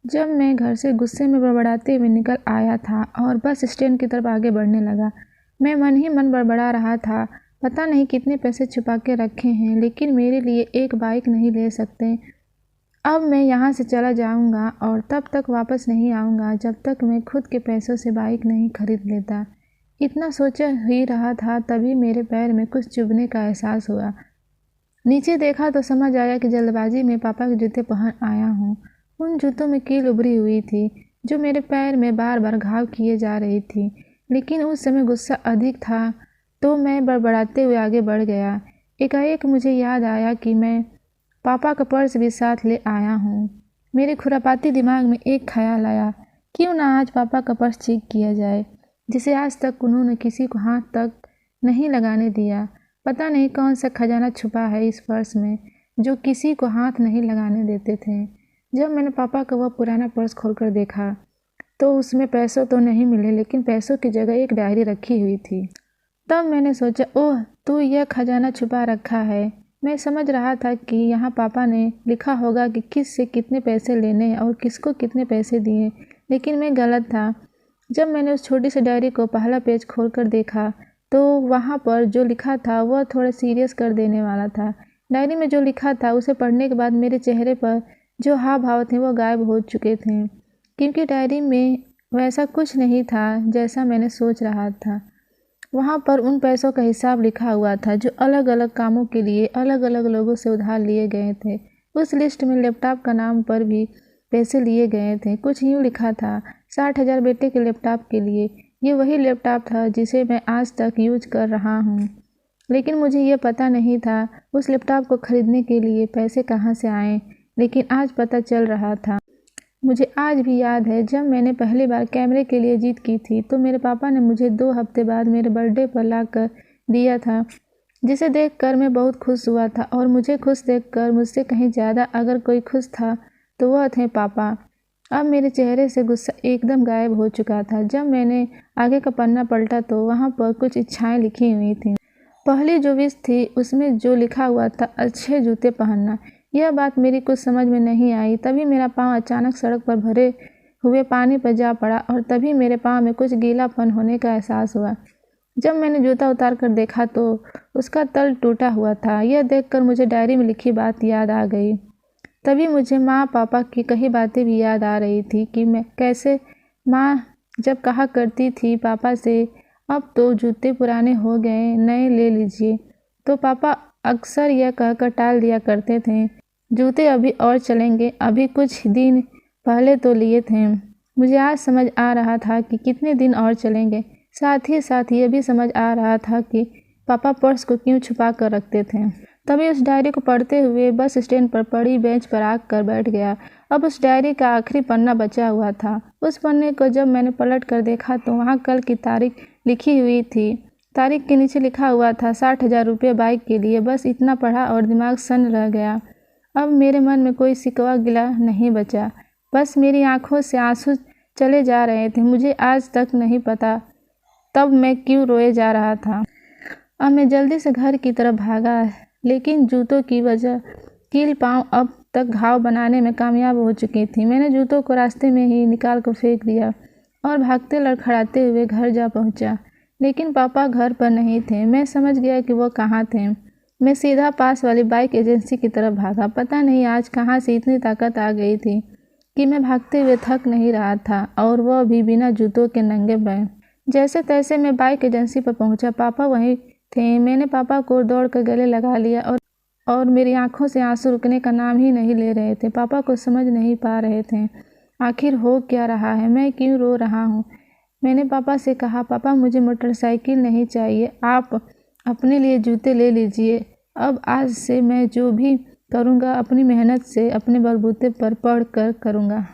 जब मैं घर से गुस्से में बड़बड़ाते हुए निकल आया था और बस स्टैंड की तरफ आगे बढ़ने लगा। मैं मन ही मन बड़बड़ा रहा था, पता नहीं कितने पैसे छुपा के रखे हैं, लेकिन मेरे लिए एक बाइक नहीं ले सकते। अब मैं यहाँ से चला जाऊँगा और तब तक वापस नहीं आऊँगा जब तक मैं खुद के पैसों से बाइक नहीं खरीद लेता। इतना सोचा ही रहा था, तभी मेरे पैर में कुछ चुभने का एहसास हुआ। नीचे देखा तो समझ आया कि जल्दबाजी में पापा के जूते पहन आया हूँ। उन जूतों में कील उभरी हुई थी जो मेरे पैर में बार बार घाव किए जा रही थी, लेकिन उस समय गुस्सा अधिक था तो मैं बड़बड़ाते हुए आगे बढ़ गया। एकाएक मुझे याद आया कि मैं पापा का पर्स भी साथ ले आया हूँ। मेरे खुरापाती दिमाग में एक ख्याल आया, क्यों ना आज पापा का पर्स चेक किया जाए, जिसे आज तक उन्होंने किसी को हाथ तक नहीं लगाने दिया। पता नहीं कौन सा खजाना छुपा है इस पर्स में जो किसी को हाथ नहीं लगाने देते थे। जब मैंने पापा का वह पुराना पर्स खोलकर देखा तो उसमें पैसों तो नहीं मिले, लेकिन पैसों की जगह एक डायरी रखी हुई थी। तब मैंने सोचा, ओह, तो यह खजाना छुपा रखा है। मैं समझ रहा था कि यहाँ पापा ने लिखा होगा कि किस से कितने पैसे लेने हैं और किसको कितने पैसे दिए, लेकिन मैं गलत था। जब मैंने उस छोटी सी डायरी को पहला पेज खोलकर देखा तो वहाँ पर जो लिखा था वह थोड़ा सीरियस कर देने वाला था। डायरी में जो लिखा था उसे पढ़ने के बाद मेरे चेहरे पर जो हाव भाव थे वो गायब हो चुके थे, क्योंकि डायरी में वैसा कुछ नहीं था जैसा मैंने सोच रहा था। वहाँ पर उन पैसों का हिसाब लिखा हुआ था जो अलग अलग कामों के लिए अलग अलग लोगों से उधार लिए गए थे। उस लिस्ट में लैपटॉप का नाम पर भी पैसे लिए गए थे। कुछ यूँ लिखा था, 60,000 बेटे के लैपटॉप के लिए। ये वही लैपटॉप था जिसे मैं आज तक यूज कर रहा हूँ, लेकिन मुझे ये पता नहीं था उस लैपटॉप को खरीदने के लिए पैसे कहाँ से आए, लेकिन आज पता चल रहा था। मुझे आज भी याद है जब मैंने पहली बार कैमरे के लिए जीत की थी तो मेरे पापा ने मुझे 2 हफ्ते बाद मेरे बर्थडे पर ला कर दिया था, जिसे देखकर मैं बहुत खुश हुआ था। और मुझे खुश देखकर मुझसे कहीं ज़्यादा अगर कोई खुश था तो वह थे पापा। अब मेरे चेहरे से गुस्सा एकदम गायब हो चुका था। जब मैंने आगे का पन्ना पलटा तो वहाँ पर कुछ इच्छाएं लिखी हुई थीं। पहली जो विश थी उसमें जो लिखा हुआ था, अच्छे जूते पहनना। यह बात मेरी कुछ समझ में नहीं आई। तभी मेरा पाँव अचानक सड़क पर भरे हुए पानी पर जा पड़ा और तभी मेरे पाँव में कुछ गीलापन होने का एहसास हुआ। जब मैंने जूता उतार कर देखा तो उसका तल टूटा हुआ था। यह देखकर मुझे डायरी में लिखी बात याद आ गई। तभी मुझे माँ पापा की कही बातें भी याद आ रही थी कि मैं कैसे माँ जब कहा करती थी पापा से, अब तो जूते पुराने हो गए, नए ले लीजिए, तो पापा अक्सर यह कहकर टाल दिया करते थे, जूते अभी और चलेंगे, अभी कुछ दिन पहले तो लिए थे। मुझे आज समझ आ रहा था कि कितने दिन और चलेंगे। साथ ही साथ ये भी समझ आ रहा था कि पापा पर्स को क्यों छुपा कर रखते थे। तभी उस डायरी को पढ़ते हुए बस स्टैंड पर पड़ी बेंच पर आकर बैठ गया। अब उस डायरी का आखिरी पन्ना बचा हुआ था। उस पन्ने को जब मैंने पलट कर देखा तो वहाँ कल की तारीख लिखी हुई थी। तारीख के नीचे लिखा हुआ था 60,000 रुपये बाइक के लिए। बस इतना पढ़ा और दिमाग सन्न रह गया। अब मेरे मन में कोई शिकवा गिला नहीं बचा, बस मेरी आंखों से आंसू चले जा रहे थे। मुझे आज तक नहीं पता तब मैं क्यों रोए जा रहा था। अब मैं जल्दी से घर की तरफ भागा, लेकिन जूतों की वजह कील पाँव अब तक घाव बनाने में कामयाब हो चुकी थी। मैंने जूतों को रास्ते में ही निकाल कर फेंक दिया और भागते लड़खड़ाते हुए घर जा पहुंचा, लेकिन पापा घर पर नहीं थे। मैं समझ गया कि वो कहाँ थे। मैं सीधा पास वाली बाइक एजेंसी की तरफ भागा। पता नहीं आज कहाँ से इतनी ताकत आ गई थी कि मैं भागते हुए थक नहीं रहा था, और वह भी बिना जूतों के नंगे पैर। जैसे तैसे मैं बाइक एजेंसी पर पहुंचा। पापा वहीं थे। मैंने पापा को दौड़कर गले लगा लिया और मेरी आंखों से आंसू रुकने का नाम ही नहीं ले रहे थे। पापा को समझ नहीं पा रहे थे आखिर हो क्या रहा है, मैं क्यों रो रहा हूँ। मैंने पापा से कहा, पापा मुझे मोटरसाइकिल नहीं चाहिए, आप अपने लिए जूते ले लीजिए। अब आज से मैं जो भी करूँगा अपनी मेहनत से अपने बलबूते पर पढ़ कर करूँगा।